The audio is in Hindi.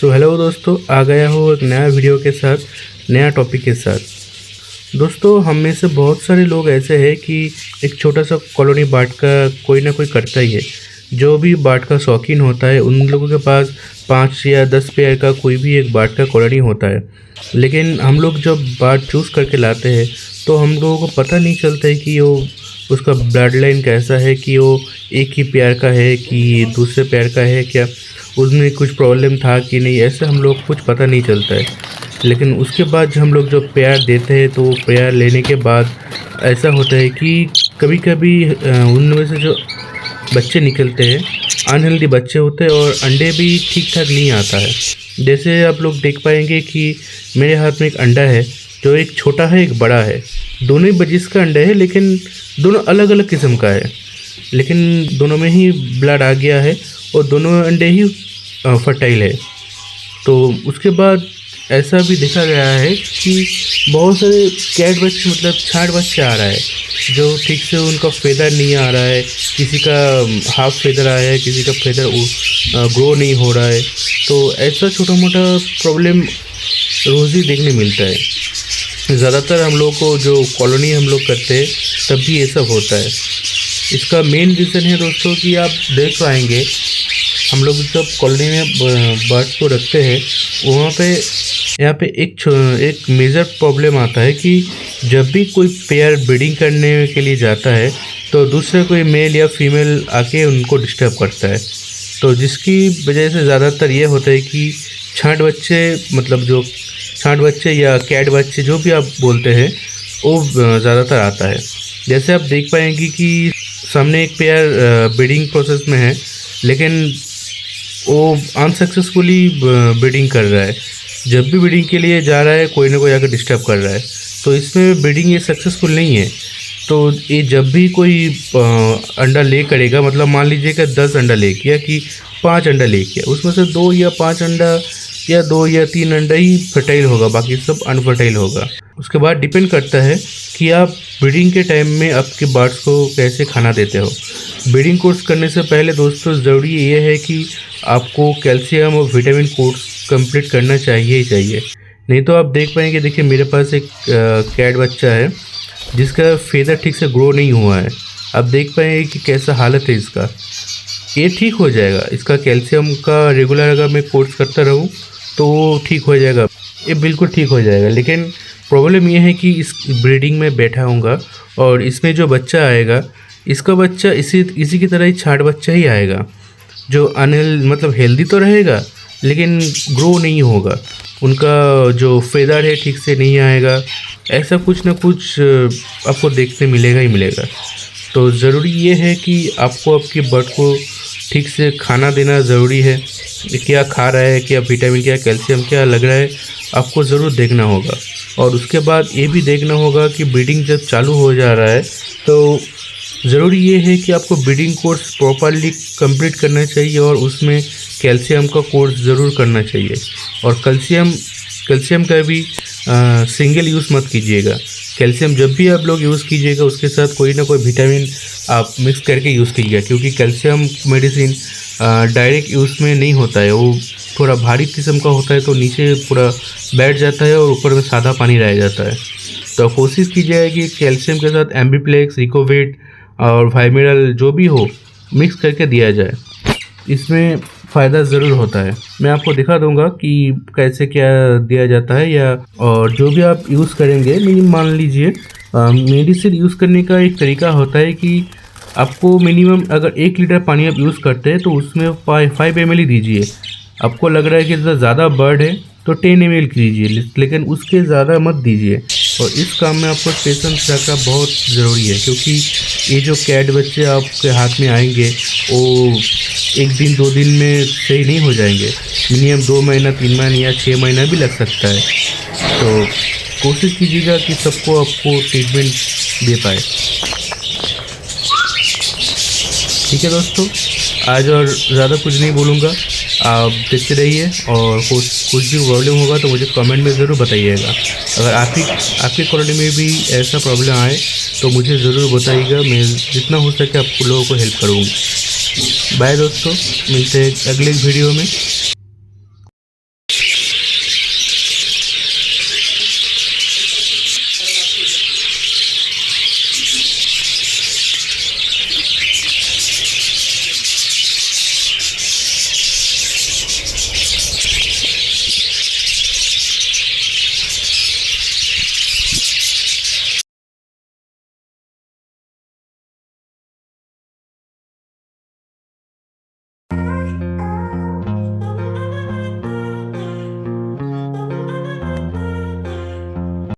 हेलो दोस्तों, आ गया हूँ एक नया वीडियो के साथ, नया टॉपिक के साथ। दोस्तों, हम में से बहुत सारे लोग ऐसे हैं कि एक छोटा सा कॉलोनी बाट का कोई ना कोई करता ही है। जो भी बाट का शौकीन होता है उन लोगों के पास 5 या 10 पेयर का कोई भी एक बाट का कॉलोनी होता है। लेकिन हम लोग जब बाट चूज़ करके लाते हैं तो हम लोगों को पता नहीं चलता है कि वो उसका ब्लड लाइन कैसा है, कि वो एक ही पेयर का है कि दूसरे पेयर का है, क्या उसमें कुछ प्रॉब्लम था कि नहीं, ऐसे हम लोग कुछ पता नहीं चलता है। लेकिन उसके बाद जब हम लोग जो पेयर देते हैं तो पेयर लेने के बाद ऐसा होता है कि कभी कभी उनमें से जो बच्चे निकलते हैं अनहेल्दी बच्चे होते हैं और अंडे भी ठीक ठाक नहीं आता है। जैसे आप लोग देख पाएंगे कि मेरे हाथ में एक अंडा है, जो एक छोटा है एक बड़ा है। दोनों ही बजिस का अंडा है, लेकिन दोनों अलग अलग किस्म का है। लेकिन दोनों में ही ब्लड आ गया है और दोनों अंडे ही फर्टाइल है। तो उसके बाद ऐसा भी देखा गया है कि बहुत सारे कैट बच्चे मतलब छांट बच्चे आ रहा है, जो ठीक से उनका फेदर नहीं आ रहा है। किसी का हाफ फेदर आया है, किसी का फेदर ग्रो नहीं हो रहा है। तो ऐसा छोटा मोटा प्रॉब्लम रोज़ ही देखने मिलता है। ज़्यादातर हम लोग को जो कॉलोनी हम लोग करते हैं तब भी ये सब होता है। इसका मेन रीज़न है दोस्तों कि आप देख पाएंगे, हम लोग जब कॉलोनी में बर्ड्स को रखते हैं वहाँ पे यहाँ पे एक मेजर प्रॉब्लम आता है कि जब भी कोई पेयर ब्रीडिंग करने के लिए जाता है तो दूसरा कोई मेल या फीमेल आके उनको डिस्टर्ब करता है। तो जिसकी वजह से ज़्यादातर ये होता है कि छांट बच्चे मतलब जो छांट बच्चे या कैट बच्चे जो भी आप बोलते हैं वो ज़्यादातर आता है। जैसे आप देख पाएंगे कि सामने एक पेयर ब्रीडिंग प्रोसेस में है, लेकिन वो अनसक्सेसफुली ब्रीडिंग कर रहा है। जब भी ब्रीडिंग के लिए जा रहा है कोई ना कोई आकर डिस्टर्ब कर रहा है। तो इसमें ब्रीडिंग ये सक्सेसफुल नहीं है। तो ये जब भी कोई अंडा ले करेगा, मतलब मान लीजिए कि 10 अंडा ले किया कि 5 अंडा ले किया, उसमें से 2 या 5 अंडा या 2 या 3 अंडा ही फर्टाइल होगा, बाकी सब अनफर्टाइल होगा। उसके बाद डिपेंड करता है कि आप ब्रीडिंग के टाइम में आपके बर्ड्स को कैसे खाना देते हो। ब्रीडिंग कोर्स करने से पहले दोस्तों ज़रूरी ये है कि आपको कैल्शियम और विटामिन कोर्स कंप्लीट करना चाहिए ही चाहिए। नहीं तो आप देख पाएंगे, देखिए मेरे पास एक कैट बच्चा है जिसका फेदर ठीक से ग्रो नहीं हुआ है। आप देख पाएंगे कि कैसा हालत है इसका। ये ठीक हो जाएगा, इसका कैल्शियम का रेगुलर अगर मैं कोर्स करता रहूँ तो ठीक हो जाएगा, ये बिल्कुल ठीक हो जाएगा। लेकिन प्रॉब्लम ये है कि इस ब्रीडिंग में बैठा हूँगा और इसमें जो बच्चा आएगा, इसका बच्चा इसी की तरह ही छांट बच्चा ही आएगा, जो मतलब हेल्दी तो रहेगा लेकिन ग्रो नहीं होगा। उनका जो फेदर है ठीक से नहीं आएगा। ऐसा कुछ ना कुछ आपको देखने मिलेगा ही मिलेगा। तो ज़रूरी ये है कि आपको आपके बर्ड को ठीक से खाना देना ज़रूरी है। क्या खा रहा है, क्या विटामिन, क्या कैल्शियम, क्या लग रहा है, आपको ज़रूर देखना होगा। और उसके बाद ये भी देखना होगा कि ब्रीडिंग जब चालू हो जा रहा है तो ज़रूरी ये है कि आपको ब्रीडिंग कोर्स प्रॉपरली कंप्लीट करना चाहिए और उसमें कैल्शियम का कोर्स ज़रूर करना चाहिए। और कैल्शियम का भी सिंगल यूज़ मत कीजिएगा। कैल्शियम जब भी आप लोग यूज़ कीजिएगा उसके साथ कोई ना कोई विटामिन आप मिक्स करके यूज़ कीजिएगा, क्योंकि कैल्शियम मेडिसिन डायरेक्ट यूज़ में नहीं होता है। वो थोड़ा भारी किस्म का होता है, तो नीचे पूरा बैठ जाता है और ऊपर में सादा पानी रह जाता है। तो कोशिश कीजिए कि कैल्शियम के साथ एम्बीप्लेक्स, रिकोविट और वाइमिनल जो भी हो मिक्स करके दिया जाए। इसमें फ़ायदा ज़रूर होता है। मैं आपको दिखा दूंगा कि कैसे क्या दिया जाता है। या और जो भी आप यूज़ करेंगे, मान लीजिए मेडिसिन यूज़ करने का एक तरीका होता है कि आपको मिनिमम अगर 1 लीटर पानी आप यूज़ करते हैं तो उसमें 5 ml ही दीजिए। आपको लग रहा है कि ज़्यादा बर्ड है तो 10 ml कीजिए, लेकिन उसके ज़्यादा मत दीजिए। और इस काम में आपको पेशेंस रखना बहुत ज़रूरी है, क्योंकि ये जो कैट बच्चे आपके हाथ में आएंगे वो 1 दिन 2 दिन में सही नहीं हो जाएंगे। मिनिमम 2 महीना, 3 महीना या 6 महीना भी लग सकता है। तो कोशिश कीजिएगा कि सबको आपको ट्रीटमेंट दे पाए। ठीक है दोस्तों, आज और ज़्यादा कुछ नहीं बोलूँगा, आप देखते रहिए। और कुछ भी प्रॉब्लम होगा तो मुझे कमेंट में ज़रूर बताइएगा। अगर आपकी कॉलोनी में भी ऐसा प्रॉब्लम आए तो मुझे ज़रूर बताइएगा। मैं जितना हो सके आपको लोगों को हेल्प करूँगी। बाय दोस्तों, मिलते हैं अगले वीडियो में।